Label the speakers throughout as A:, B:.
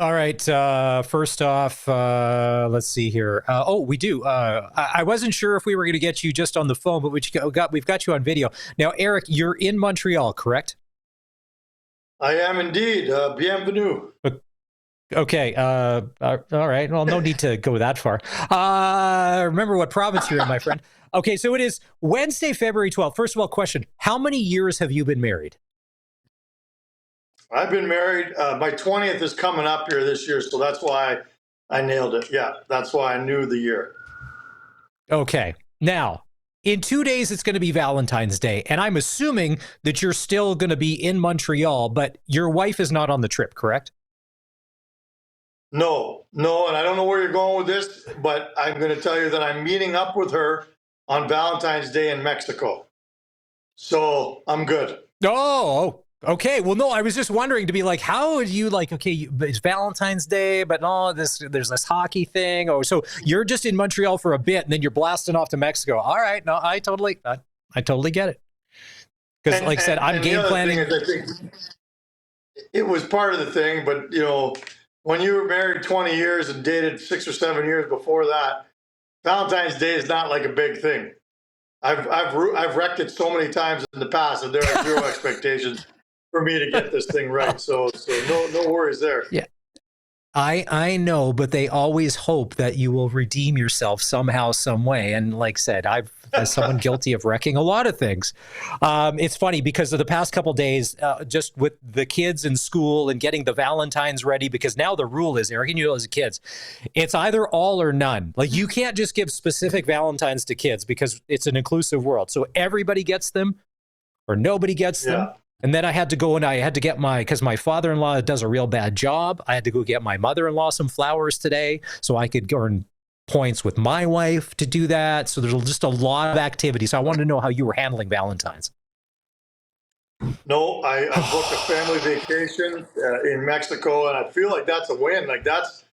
A: All right. First off, let's see here. We do. I wasn't sure if we were going to get you just on the phone, but we've got you on video now. Eric, you're in Montreal, correct?
B: I am indeed. Bienvenue.
A: Okay. All right. Well, no need to go that far. Remember what province you're in, my friend. Okay. So it is Wednesday, February 12th. First of all, question: how many years have you been married?
B: I've been married. My 20th is coming up here this year, so that's why I nailed it. Yeah, that's why I knew the year.
A: Okay. Now, in 2 days, it's going to be Valentine's Day. And I'm assuming that you're still going to be in Montreal, but your wife is not on the trip, correct?
B: No, and I don't know where you're going with this, but I'm going to tell you that I'm meeting up with her on Valentine's Day in Mexico. So I'm good.
A: Oh, okay. Well, no, I was just wondering to be like, how would you like, okay, it's Valentine's Day, but no, there's this hockey thing. Oh, so you're just in Montreal for a bit and then you're blasting off to Mexico. All right. No, I totally get it. Because like I said, I'm game planning.
B: I think it was part of the thing, but when you were married 20 years and dated 6 or 7 years before that, Valentine's Day is not like a big thing. I've wrecked it so many times in the past, and there are zero expectations for me to get this thing right. So no worries there.
A: Yeah. I know, but they always hope that you will redeem yourself somehow, some way. And like I said, as someone guilty of wrecking a lot of things. It's funny because of the past couple of days, just with the kids in school and getting the Valentines ready, because now the rule is, Eric, and you know as kids, it's either all or none. Like you can't just give specific Valentines to kids because it's an inclusive world. So everybody gets them or nobody gets them. And then I had to go and I had to get because my father-in-law does a real bad job. I had to go get my mother-in-law some flowers today so I could earn points with my wife to do that. So there's just a lot of activity. So I wanted to know how you were handling Valentine's.
B: No, I booked a family vacation in Mexico, and I feel like that's a win. Like that's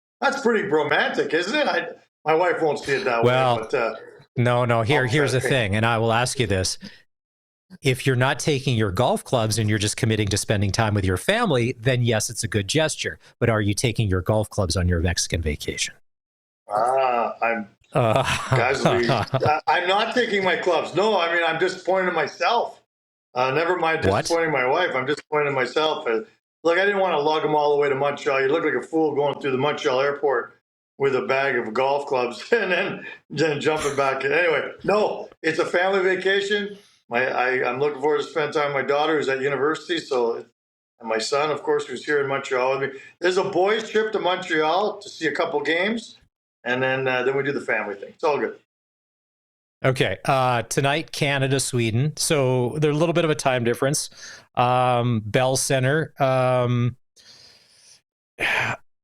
B: pretty romantic, isn't it? My wife won't see it that way. But
A: no. Here's the thing, and I will ask you this. If you're not taking your golf clubs and you're just committing to spending time with your family, then yes, it's a good gesture. But are you taking your golf clubs on your Mexican vacation?
B: I'm not taking my clubs. No, I mean, I'm disappointed in myself. Never mind disappointing my wife. I'm disappointed in myself. Look, I didn't want to lug them all the way to Montreal. You look like a fool going through the Montreal airport with a bag of golf clubs and then jumping back in. Anyway, no, it's a family vacation. I'm looking forward to spending time with my daughter who's at university. And my son, of course, who's here in Montreal with me. There's a boys' trip to Montreal to see a couple games, and then we do the family thing. It's all good.
A: Okay. Tonight, Canada, Sweden. So there's a little bit of a time difference. Bell Center.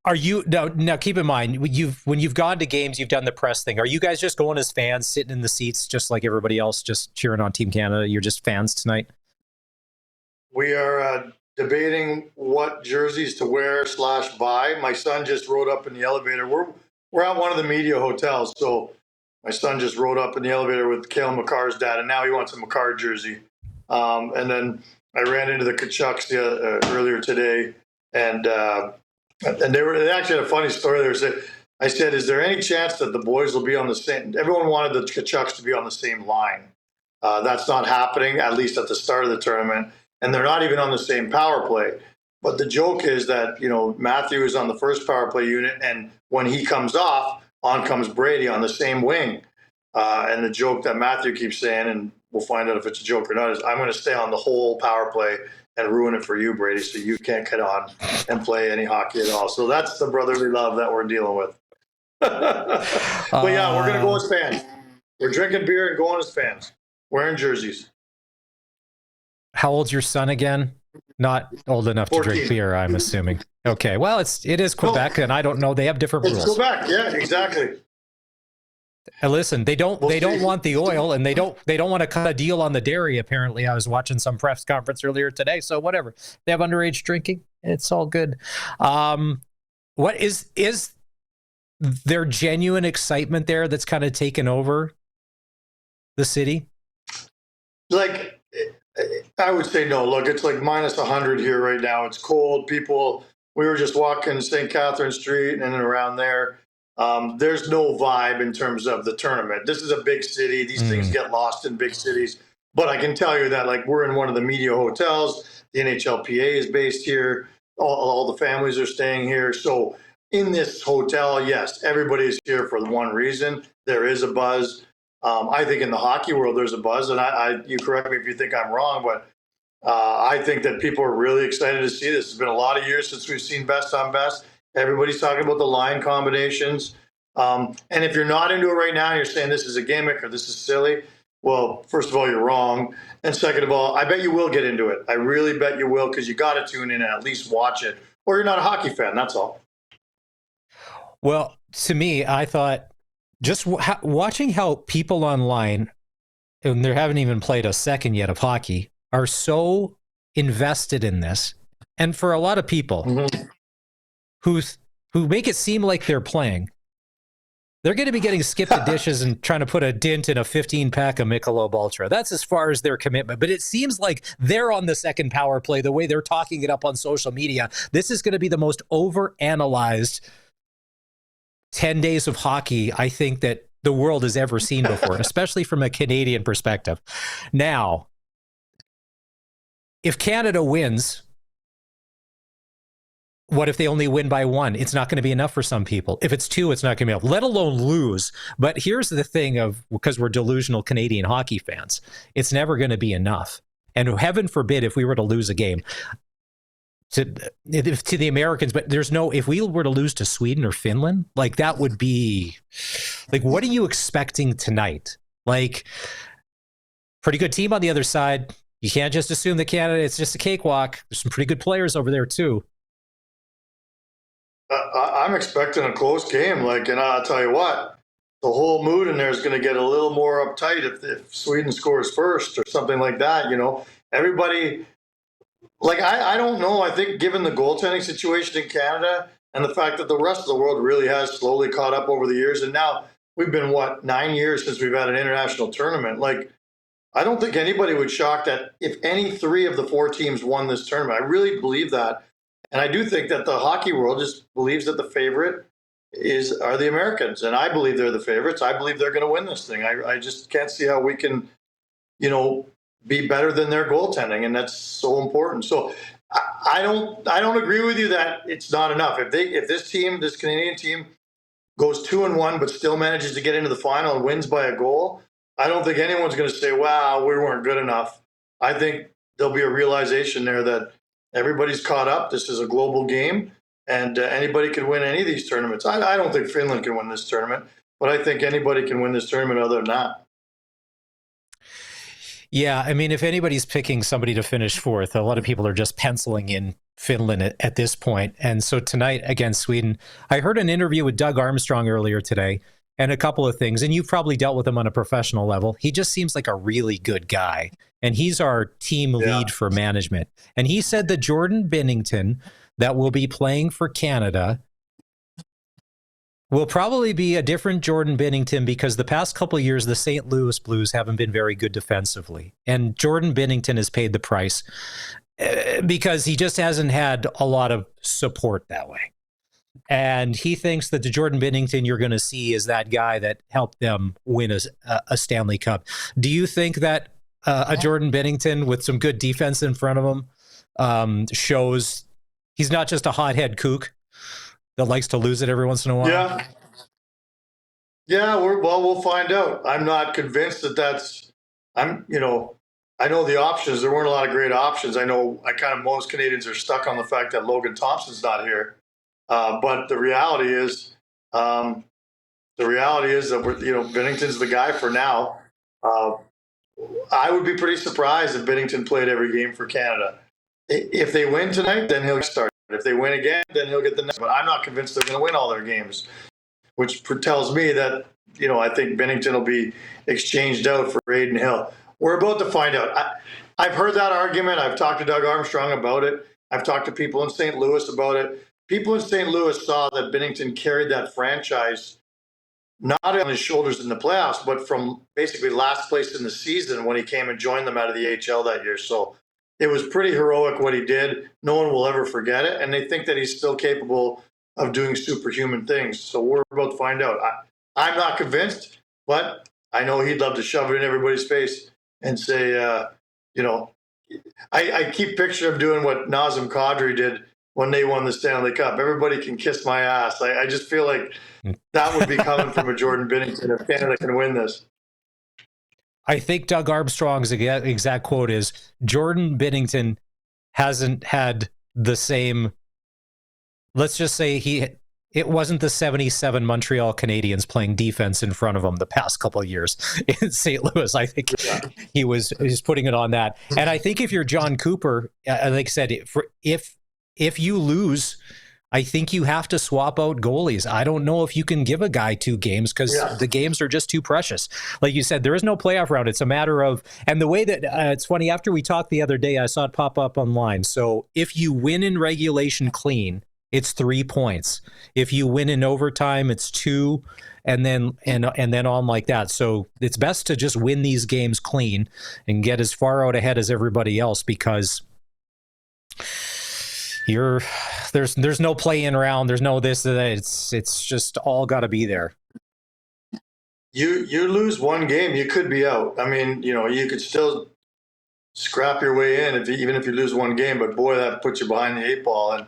A: Are you now? Keep in mind, when you've gone to games, you've done the press thing. Are you guys just going as fans, sitting in the seats, just like everybody else, just cheering on Team Canada? You're just fans tonight.
B: We are debating what jerseys to wear / buy. My son just rode up in the elevator. We're at one of the media hotels, so my son just rode up in the elevator with Cale McCarr's dad, and now he wants a McCarr jersey. And then I ran into the Kachucks earlier today, and they actually had a funny story there. I said, is there any chance that the boys will be on the same? Everyone wanted the Kachucks to be on the same line. That's not happening, at least at the start of the tournament. And they're not even on the same power play. But the joke is that, Matthew is on the first power play unit, and when he comes off, on comes Brady on the same wing. And the joke that Matthew keeps saying, and we'll find out if it's a joke or not, is I'm going to stay on the whole power play and ruin it for you, Brady, so you can't get on and play any hockey at all. So that's the brotherly love that we're dealing with. But yeah, we're going to go as fans. We're drinking beer and going as fans, wearing jerseys.
A: How old's your son again? Not old enough 14. To drink beer, I'm assuming. Okay, well, it is Quebec, and I don't know. They have different rules.
B: It's Quebec, yeah, exactly.
A: Listen, they don't want the oil, and they don't want to cut a deal on the dairy. Apparently, I was watching some press conference earlier today. So whatever, they have underage drinking. It's all good. What is there genuine excitement there that's kind of taken over the city?
B: Like, I would say no. Look, it's like minus 100 here right now. It's cold. People we were just walking St. Catherine Street and around there. There's no vibe in terms of the tournament. This is a big city. These things get lost in big cities. But I can tell you that, like, we're in one of the media hotels. The NHLPA is based here. All the families are staying here. So in this hotel, yes, everybody is here for one reason. There is a buzz. I think in the hockey world, there's a buzz. And you correct me if you think I'm wrong, but I think that people are really excited to see this. It's been a lot of years since we've seen best on best. Everybody's talking about the line combinations. And if you're not into it right now and you're saying this is a gimmick or this is silly, well, first of all, you're wrong. And second of all, I bet you will get into it. I really bet you will, because you got to tune in and at least watch it. Or you're not a hockey fan, that's all.
A: Well, to me, I thought just watching how people online, and they haven't even played a second yet of hockey, are so invested in this. And for a lot of people who make it seem like they're playing, they're going to be getting skip the dishes and trying to put a dent in a 15-pack of Michelob Ultra. That's as far as their commitment. But it seems like they're on the second power play, the way they're talking it up on social media. This is going to be the most overanalyzed 10 days of hockey I think that the world has ever seen before, especially from a Canadian perspective. Now, if Canada wins, what if they only win by one? It's not going to be enough for some people. If it's two, it's not going to be enough, let alone lose. But here's the thing because we're delusional Canadian hockey fans, it's never going to be enough. And heaven forbid if we were to lose a game to the Americans, but if we were to lose to Sweden or Finland, like that would be like, what are you expecting tonight? Like, pretty good team on the other side. You can't just assume that Canada, it's just a cakewalk. There's some pretty good players over there too.
B: I'm expecting a close game. And I'll tell you what, the whole mood in there is going to get a little more uptight if Sweden scores first or something like that. Everybody, I don't know. I think given the goaltending situation in Canada and the fact that the rest of the world really has slowly caught up over the years, and now we've been 9 years since we've had an international tournament. I don't think anybody would shock that if any three of the four teams won this tournament. I really believe that. And I do think that the hockey world just believes that the favorite are the Americans. And I believe they're the favorites. I believe they're going to win this thing. I just can't see how we can, be better than their goaltending. And that's so important. So I don't agree with you that it's not enough. If this Canadian team goes 2-1, but still manages to get into the final and wins by a goal, I don't think anyone's going to say, wow, we weren't good enough. I think there'll be a realization there that everybody's caught up. This is a global game, and anybody can win any of these tournaments. I don't think Finland can win this tournament, but I think anybody can win this tournament other than that.
A: Yeah, I mean, if anybody's picking somebody to finish fourth, a lot of people are just penciling in Finland at this point. And so tonight against Sweden, I heard an interview with Doug Armstrong earlier today, and a couple of things, and you've probably dealt with him on a professional level. He just seems like a really good guy, and he's our team lead for management. And he said that Jordan Binnington, that will be playing for Canada, will probably be a different Jordan Binnington, because the past couple of years, the St. Louis Blues haven't been very good defensively. And Jordan Binnington has paid the price because he just hasn't had a lot of support that way. And he thinks that the Jordan Binnington you're going to see is that guy that helped them win a Stanley Cup. Do you think that a Jordan Binnington with some good defense in front of him shows he's not just a hothead kook that likes to lose it every once in a while?
B: Yeah. We'll find out. I'm not convinced I know the options. There weren't a lot of great options. I know most Canadians are stuck on the fact that Logan Thompson's not here. But the reality is that Binnington's the guy for now. I would be pretty surprised if Binnington played every game for Canada. If they win tonight, then he'll start. If they win again, then he'll get the next. But I'm not convinced they're going to win all their games, which tells me that I think Binnington will be exchanged out for Adin Hill. We're about to find out. I've heard that argument. I've talked to Doug Armstrong about it. I've talked to people in St. Louis about it. People in St. Louis saw that Binnington carried that franchise not on his shoulders in the playoffs, but from basically last place in the season when he came and joined them out of the HL that year. So it was pretty heroic what he did. No one will ever forget it. And they think that he's still capable of doing superhuman things. So we're about to find out. I'm not convinced, but I know he'd love to shove it in everybody's face and say, you know, I keep picturing him doing what Nazem Kadri did when they won the Stanley Cup. Everybody can kiss my ass. I just feel like that would be coming from a Jordan Binnington if Canada can win this.
A: I think Doug Armstrong's exact quote is, Jordan Binnington hasn't had the same, let's just say it wasn't the 77 Montreal Canadiens playing defense in front of him the past couple of years in St. Louis. I think he was putting it on that. And I think if you're John Cooper, like I said, if you lose, I think you have to swap out goalies. I don't know if you can give a guy 2 games because the games are just too precious. Like you said, there is no playoff round. It's a matter of, and the way that it's funny, after we talked the other day, I saw it pop up online. So if you win in regulation clean, it's 3 points. If you win in overtime, it's 2, and then on like that. So it's best to just win these games clean and get as far out ahead as everybody else, because there's no play-in round, there's no this, it's just all got to be there.
B: You lose one game, you could be out. I mean, you could still scrap your way in even if you lose one game, but boy, that puts you behind the 8 ball. And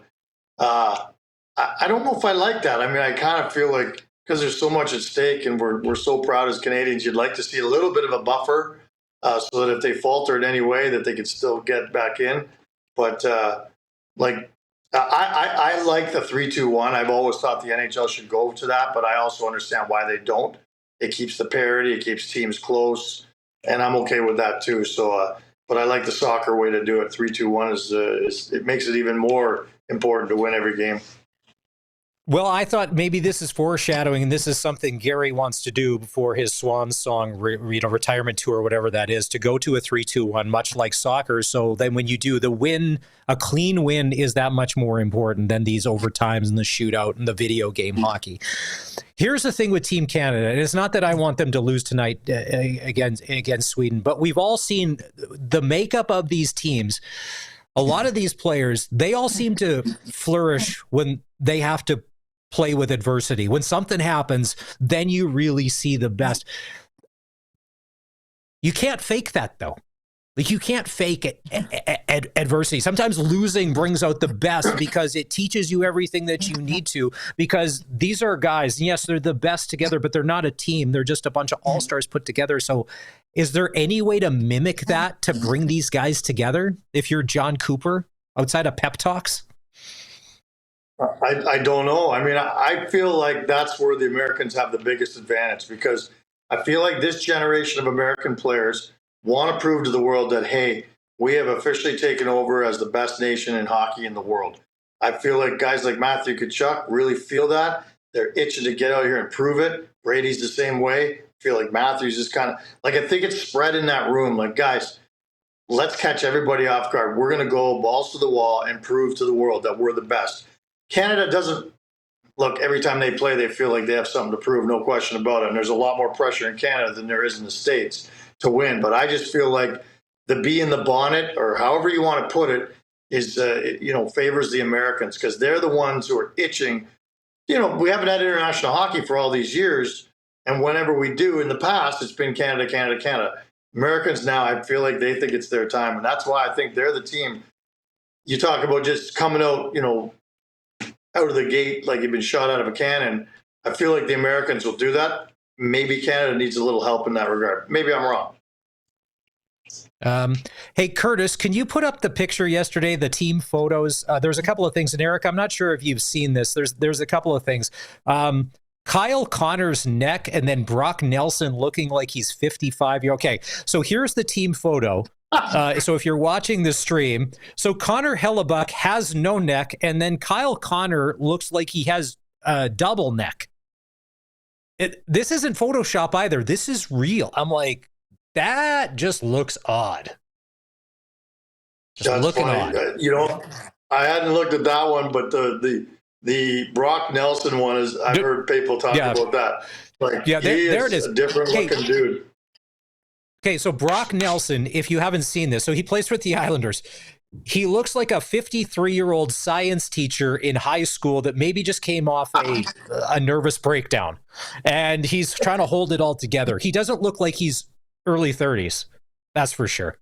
B: I don't know if I like that. I mean, I kind of feel like, because there's so much at stake and we're so proud as Canadians, you'd like to see a little bit of a buffer so that if they falter in any way, that they could still get back in. But I like the 3-2-1. I've always thought the NHL should go to that, but I also understand why they don't. It keeps the parity, it keeps teams close, and I'm okay with that too. So, but I like the soccer way to do it. 3-2-1 is it makes it even more important to win every game.
A: Well, I thought maybe this is foreshadowing, and this is something Gary wants to do before his swan song, retirement tour, whatever that is, to go to a 3-2-1, much like soccer. So then when you do the win, a clean win is that much more important than these overtimes and the shootout and the video game hockey. Here's the thing with Team Canada, and it's not that I want them to lose tonight against Sweden, but we've all seen the makeup of these teams. A lot of these players, they all seem to flourish when they have to play with adversity. When something happens, then you really see the best. You can't fake that, though. Like, you can't fake adversity. Sometimes losing brings out the best because it teaches you everything that you need to, because these are guys, yes, they're the best together, but they're not a team. They're just a bunch of all-stars put together. So is there any way to mimic that, to bring these guys together if you're John Cooper outside of pep talks?
B: I don't know. I mean, I feel like that's where the Americans have the biggest advantage, because I feel like this generation of American players want to prove to the world that, hey, we have officially taken over as the best nation in hockey in the world. I feel like guys like Matthew Tkachuk really feel that. They're itching to get out here and prove it. Brady's the same way. I feel like Matthew's just kind of like, I think it's spread in that room. Like, guys, let's catch everybody off guard. We're going to go balls to the wall and prove to the world that we're the best. Canada doesn't look, every time they play, they feel like they have something to prove, no question about it. And there's a lot more pressure in Canada than there is in the States to win. But I just feel like the bee in the bonnet, or however you want to put it, is, favors the Americans, because they're the ones who are itching. We haven't had international hockey for all these years. And whenever we do in the past, it's been Canada, Canada, Canada. Americans now, I feel like they think it's their time. And that's why I think they're the team. You talk about just coming out, out of the gate like you've been shot out of a cannon. I feel like the Americans will do that. Maybe Canada needs a little help in that regard. Maybe I'm wrong.
A: Hey, Curtis, can you put up the picture yesterday, the team photos? There's a couple of things. And Eric, I'm not sure if you've seen this. There's a couple of things. Kyle Connor's neck, and then Brock Nelson looking like he's 55 years. Okay, so here's the team photo. So if you're watching the stream, so Connor Hellebuck has no neck, and then Kyle Connor looks like he has a double neck. This isn't Photoshop either. This is real. I'm like, that just looks odd. Just looking odd.
B: I hadn't looked at that one, but the Brock Nelson one is. I've heard people talk about that. Like, there it is. A different looking dude.
A: Okay, so Brock Nelson, if you haven't seen this, so he plays with the Islanders. He looks like a 53-year-old science teacher in high school that maybe just came off a nervous breakdown, and he's trying to hold it all together. He doesn't look like he's early 30s. That's for sure.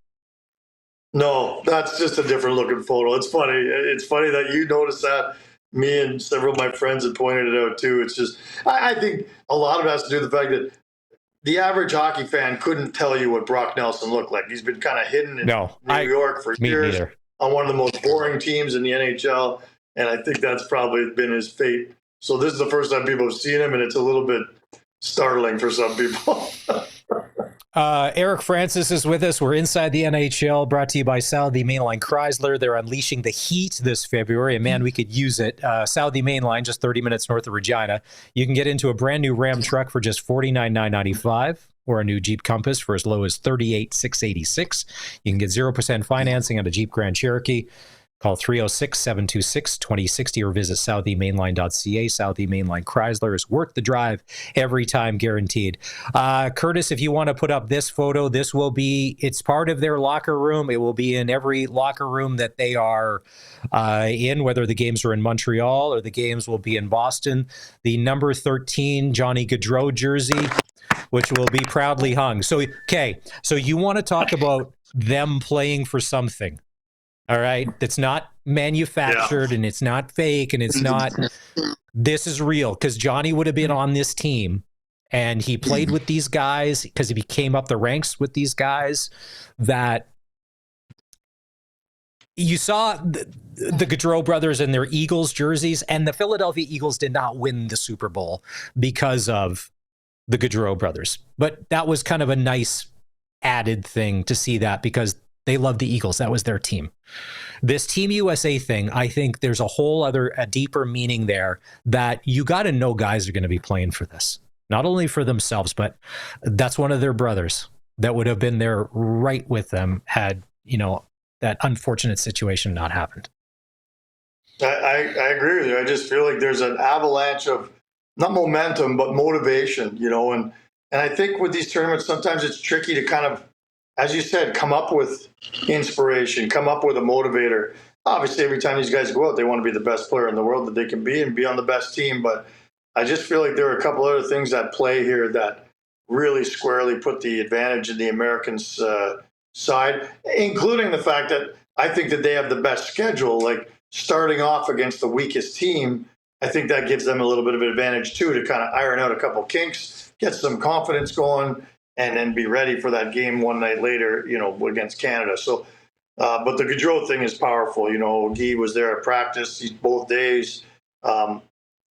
B: No, that's just a different looking photo. It's funny. It's funny that you noticed that. Me and several of my friends had pointed it out too. It's just, I think a lot of it has to do with the fact that the average hockey fan couldn't tell you what Brock Nelson looked like. He's been kind of hidden in New York for years on one of the most boring teams in the NHL. And I think that's probably been his fate. So this is the first time people have seen him, and it's a little bit startling for some people.
A: Eric Francis is with us. We're inside the NHL, brought to you by Southie Mainline Chrysler. They're unleashing the heat this February, and man, we could use it. Southie Mainline, just 30 minutes north of Regina. You can get into a brand new Ram truck for just $49,995, or a new Jeep Compass for as low as $38,686. You can get 0% financing on a Jeep Grand Cherokee. Call 306-726-2060 or visit southeymainline.ca. Southie Mainline Chrysler is worth the drive every time, guaranteed. Curtis, if you want to put up this photo, it's part of their locker room. It will be in every locker room that they are in, whether the games are in Montreal or the games will be in Boston. The number 13 Johnny Gaudreau jersey, which will be proudly hung. So you want to talk about them playing for something. All right. That's not manufactured and it's not fake and it's not, this is real, because Johnny would have been on this team and he played with these guys because he came up the ranks with these guys that you saw the Gaudreau brothers and their Eagles jerseys, and the Philadelphia Eagles did not win the Super Bowl because of the Gaudreau brothers. But that was kind of a nice added thing to see that, because they loved the Eagles. That was their team. This Team USA thing, I think there's a deeper meaning there, that you got to know guys are going to be playing for this. Not only for themselves, but that's one of their brothers that would have been there right with them had, that unfortunate situation not happened.
B: I agree with you. I just feel like there's an avalanche of, not momentum, but motivation, and I think with these tournaments, sometimes it's tricky to kind of, as you said, come up with inspiration, come up with a motivator. Obviously, every time these guys go out, they want to be the best player in the world that they can be and be on the best team. But I just feel like there are a couple other things at play here that really squarely put the advantage in the Americans' side, including the fact that I think that they have the best schedule. Like, starting off against the weakest team, I think that gives them a little bit of an advantage too, to kind of iron out a couple kinks, get some confidence going, and then be ready for that game one night later, against Canada. So, but the Gaudreau thing is powerful. Guy was there at practice both days. Again,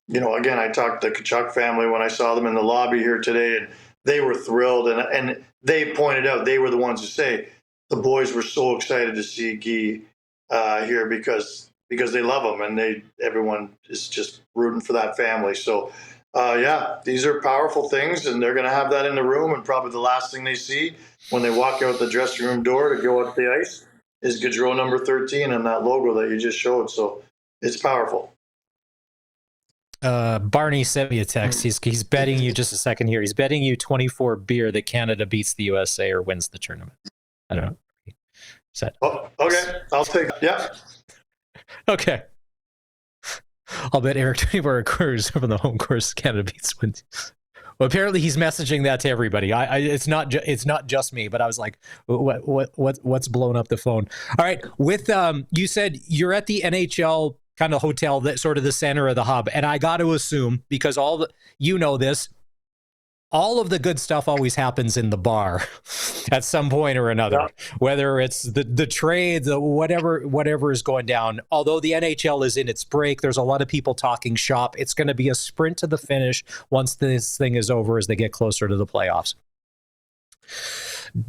B: I talked to the Kachuk family when I saw them in the lobby here today, and they were thrilled. And they pointed out, they were the ones who say the boys were so excited to see Guy here because they love him, and everyone is just rooting for that family. So, these are powerful things, and they're going to have that in the room, and probably the last thing they see when they walk out the dressing room door to go up the ice is Gaudreau number 13 and that logo that you just showed. So it's powerful.
A: Barney sent me a text. He's betting you, just a second here. He's betting you 24 beer that Canada beats the USA or wins the tournament. I don't know.
B: Okay. I'll take that. Yeah.
A: Okay. I'll bet Eric 24 quarters from the home course Canada beats wins. Well, apparently he's messaging that to everybody. It's not just me, but I was like, what's blowing up the phone? All right. With you said you're at the NHL kind of hotel, that sort of the center of the hub, and I got to assume, because all of the good stuff always happens in the bar at some point or another, whether it's the trades, whatever is going down. Although the NHL is in its break, there's a lot of people talking shop. It's going to be a sprint to the finish once this thing is over, as they get closer to the playoffs.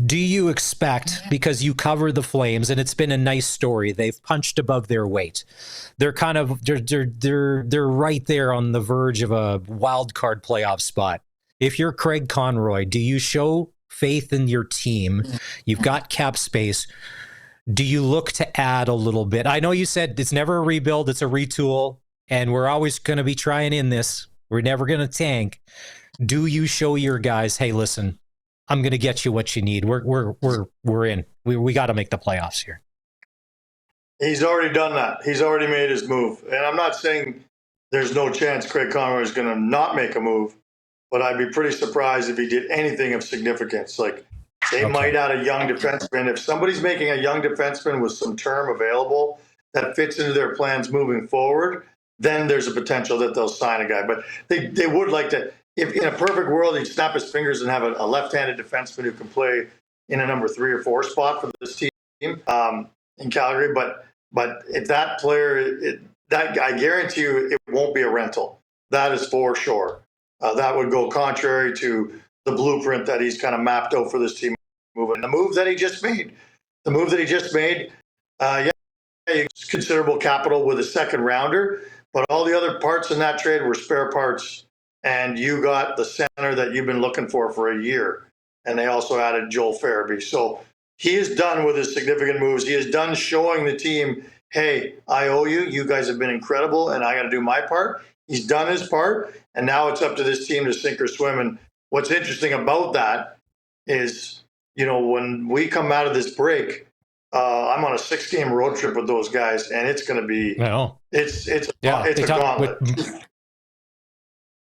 A: Do you expect, because you cover the Flames and it's been a nice story, they've punched above their weight. They're kind of, they're right there on the verge of a wild card playoff spot. If you're Craig Conroy, do you show faith in your team? You've got cap space. Do you look to add a little bit? I know you said it's never a rebuild, it's a retool, and we're always going to be trying in this. We're never going to tank. Do you show your guys, hey, listen, I'm going to get you what you need. We're in. We got to make the playoffs here.
B: He's already done that. He's already made his move. And I'm not saying there's no chance Craig Conroy is going to not make a move, but I'd be pretty surprised if he did anything of significance. Like they might add a young defenseman. If somebody's making a young defenseman with some term available that fits into their plans moving forward, then there's a potential that they'll sign a guy. But they would like to, if in a perfect world, he'd snap his fingers and have a left-handed defenseman who can play in a number 3 or 4 spot for this team in Calgary. But if that player, I guarantee you, it won't be a rental. That is for sure. That would go contrary to the blueprint that he's kind of mapped out for this team. The move that he just made, considerable capital with a second rounder, but all the other parts in that trade were spare parts. And you got the center that you've been looking for a year. And they also added Joel Farabee. So he is done with his significant moves. He is done showing the team, hey, I owe you. You guys have been incredible, and I got to do my part. He's done his part, and now it's up to this team to sink or swim. And what's interesting about that is, when we come out of this break, I'm on a 6-game road trip with those guys, and it's going to be it's a gauntlet.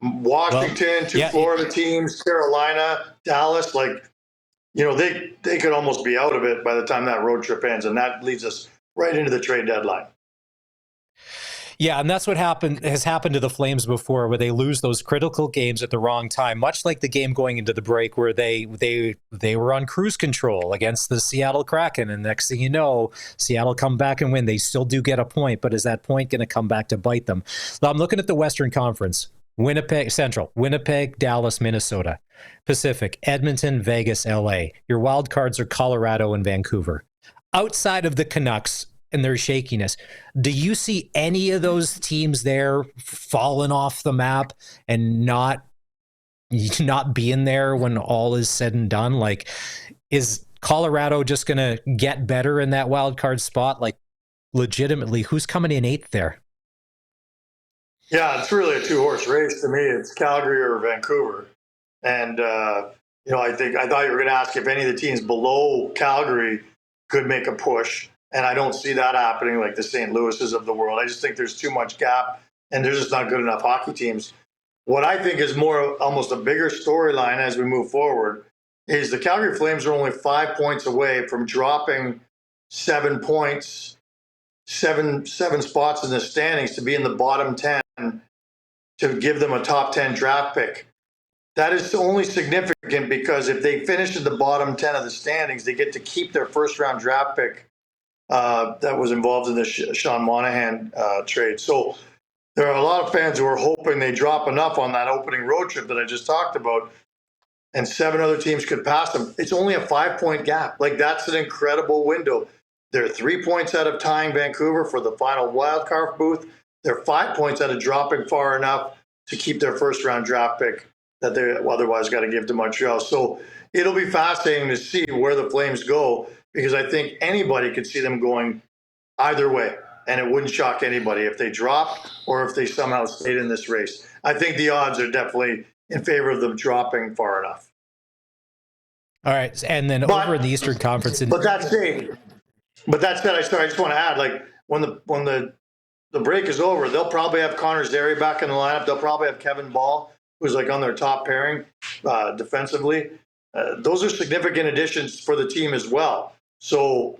B: Washington, two Florida teams, Carolina, Dallas, they could almost be out of it by the time that road trip ends, and that leads us right into the trade deadline.
A: Yeah, and that's what has happened to the Flames before, where they lose those critical games at the wrong time, much like the game going into the break where they were on cruise control against the Seattle Kraken, and next thing you know, Seattle come back and win. They still do get a point, but is that point going to come back to bite them? So I'm looking at the Western Conference. Central, Winnipeg, Dallas, Minnesota. Pacific, Edmonton, Vegas, LA. Your wild cards are Colorado and Vancouver. Outside of the Canucks and their shakiness, do you see any of those teams there falling off the map and not being there when all is said and done? Like, is Colorado just going to get better in that wild card spot? Like, legitimately, who's coming in 8th there?
B: Yeah, it's really a 2-horse race to me. It's Calgary or Vancouver. And, I thought you were going to ask if any of the teams below Calgary could make a push. And I don't see that happening, like the St. Louis's of the world. I just think there's too much gap, and there's just not good enough hockey teams. What I think is more almost a bigger storyline as we move forward is the Calgary Flames are only 5 points away from dropping 7 points, seven spots in the standings to be in the bottom 10 to give them a top 10 draft pick. That is only significant because if they finish in the bottom 10 of the standings, they get to keep their first-round draft pick that was involved in the Sean Monahan trade. So there are a lot of fans who are hoping they drop enough on that opening road trip that I just talked about, and 7 other teams could pass them. It's only a 5-point gap. Like, that's an incredible window. They're 3 points out of tying Vancouver for the final wild card booth. They're 5 points out of dropping far enough to keep their first-round draft pick that they otherwise got to give to Montreal. So it'll be fascinating to see where the Flames go, because I think anybody could see them going either way, and it wouldn't shock anybody if they dropped or if they somehow stayed in this race. I think the odds are definitely in favor of them dropping far enough.
A: All right, and then over in the Eastern Conference.
B: But that said, I just want to add, like, when the break is over, they'll probably have Connor Zary back in the lineup. They'll probably have Kevin Ball, who's like on their top pairing defensively. Those are significant additions for the team as well. So,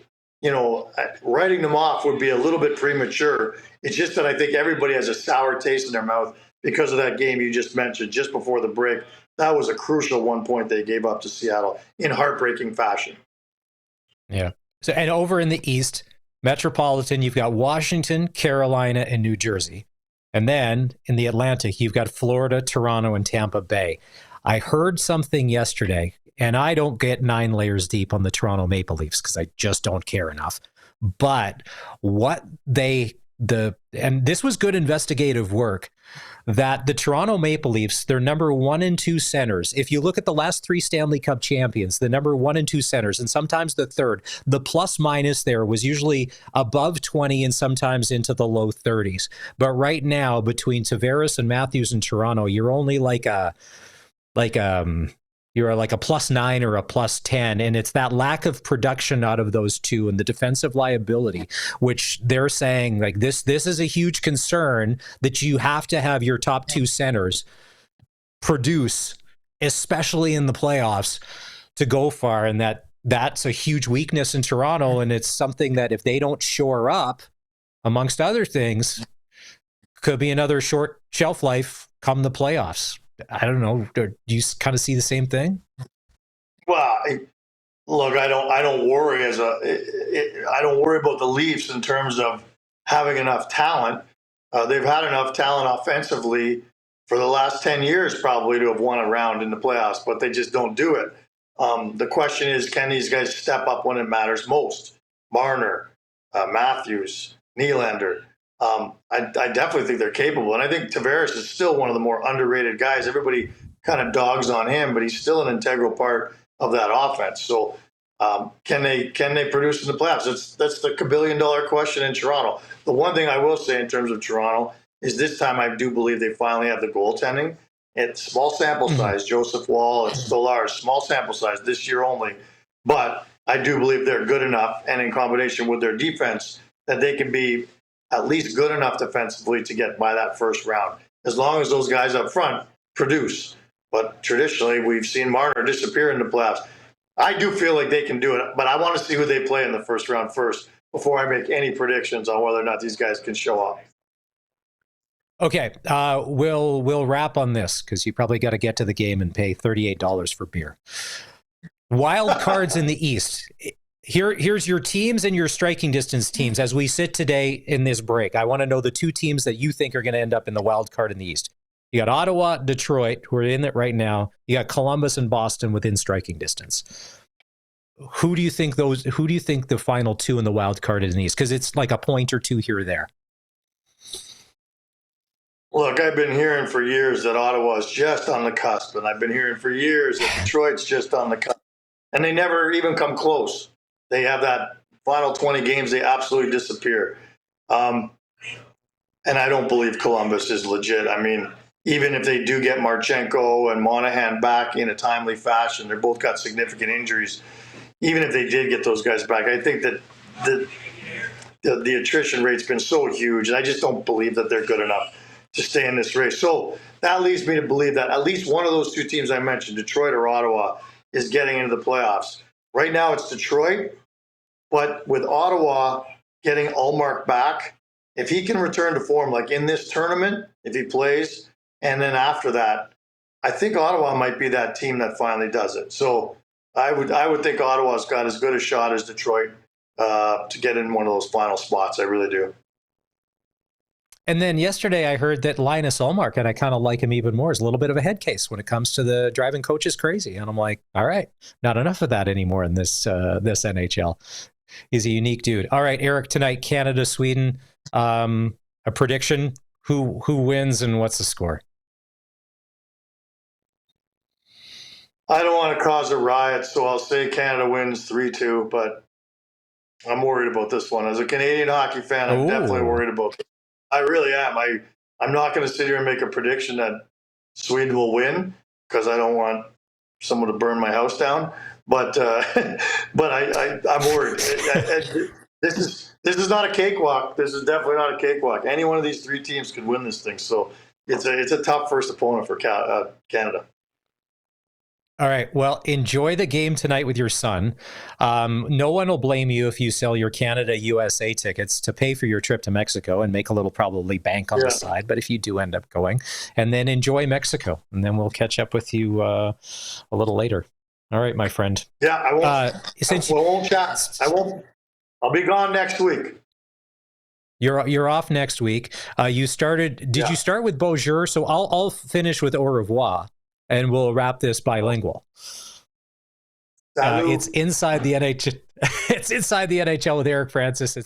B: writing them off would be a little bit premature. It's just that I think everybody has a sour taste in their mouth because of that game you just mentioned just before the break. That was a crucial 1 point they gave up to Seattle in heartbreaking fashion.
A: Yeah. So, and over in the East, Metropolitan, you've got Washington, Carolina, and New Jersey. And then in the Atlantic, you've got Florida, Toronto, and Tampa Bay. I heard something yesterday, and I don't get 9 layers deep on the Toronto Maple Leafs because I just don't care enough. But and this was good investigative work, that the Toronto Maple Leafs, their number 1 and 2 centers, if you look at the last 3 Stanley Cup champions, the number 1 and 2 centers, and sometimes the third, the plus minus there was usually above 20 and sometimes into the low 30s. But right now, between Tavares and Matthews in Toronto, you're only you're like a +9 or a +10, and it's that lack of production out of those two and the defensive liability, which they're saying like this is a huge concern, that you have to have your top two centers produce, especially in the playoffs, to go far, and that's a huge weakness in Toronto, and it's something that if they don't shore up, amongst other things, could be another short shelf life come the playoffs. I don't know. Do you kind of see the same thing?
B: Well, look, I don't worry I don't worry about the Leafs in terms of having enough talent. They've had enough talent offensively for the last 10 years probably to have won a round in the playoffs, but they just don't do it. The question is, can these guys step up when it matters most? Marner, Matthews, Nylander. I definitely think they're capable. And I think Tavares is still one of the more underrated guys. Everybody kind of dogs on him, but he's still an integral part of that offense. So can they produce in the playoffs? That's the $1 billion question in Toronto. The one thing I will say in terms of Toronto is this time I do believe they finally have the goaltending. It's small sample size. Joseph Wall and Stolarz, small sample size this year only. But I do believe they're good enough, and in combination with their defense, that they can be at least good enough defensively to get by that first round, as long as those guys up front produce. But traditionally, we've seen Marner disappear in the playoffs. I do feel like they can do it, but I want to see who they play in the first round first before I make any predictions on whether or not these guys can show up.
A: Okay, we'll wrap on this because you probably got to get to the game and pay $38 for beer. Wild cards in the East. Here's your teams and your striking distance teams as we sit today in this break. I want to know the two teams that you think are going to end up in the wild card in the East. You got Ottawa, Detroit, who are in it right now. You got Columbus and Boston within striking distance. Who do you think the final two in the wild card in the East? Because it's like a point or two here or there.
B: Look, I've been hearing for years that Ottawa is just on the cusp, and I've been hearing for years that Detroit's just on the cusp, and they never even come close. They have that final 20 games, they absolutely disappear. And I don't believe Columbus is legit. I mean, even if they do get Marchenko and Monahan back in a timely fashion, they're both got significant injuries. Even if they did get those guys back, I think that the attrition rate's been so huge, and I just don't believe that they're good enough to stay in this race. So that leads me to believe that at least one of those two teams I mentioned, Detroit or Ottawa, is getting into the playoffs. Right now it's Detroit, but with Ottawa getting Ullmark back, if he can return to form like in this tournament, if he plays, and then after that, I think Ottawa might be that team that finally does it. So I would think Ottawa's got as good a shot as Detroit to get in one of those final spots. I really do.
A: And then yesterday I heard that Linus Ullmark, and I kind of like him even more, is a little bit of a head case when it comes to the driving coaches crazy. And I'm like, all right, not enough of that anymore in this NHL. He's a unique dude. All right, Eric, tonight, Canada, Sweden, a prediction, who wins and what's the score?
B: I don't want to cause a riot, so I'll say Canada wins 3-2, but I'm worried about this one. As a Canadian hockey fan, I'm definitely worried about it. I really am. I'm not going to sit here and make a prediction that Sweden will win because I don't want someone to burn my house down. But I'm worried. This is not a cakewalk. This is definitely not a cakewalk. Any one of these three teams could win this thing. So it's a tough first opponent for Canada.
A: All right. Well, enjoy the game tonight with your son. No one will blame you if you sell your Canada USA tickets to pay for your trip to Mexico and make a little probably bank on the side. But if you do end up going, and then enjoy Mexico, and then we'll catch up with you a little later. All right, my friend.
B: Yeah, I won't. I won't chat. I won't. I'll be gone next week.
A: You're off next week. You started. Did you start with bonjour? So I'll finish with au revoir. And we'll wrap this bilingual. It's inside the NHL. It's inside the NHL with Eric Francis.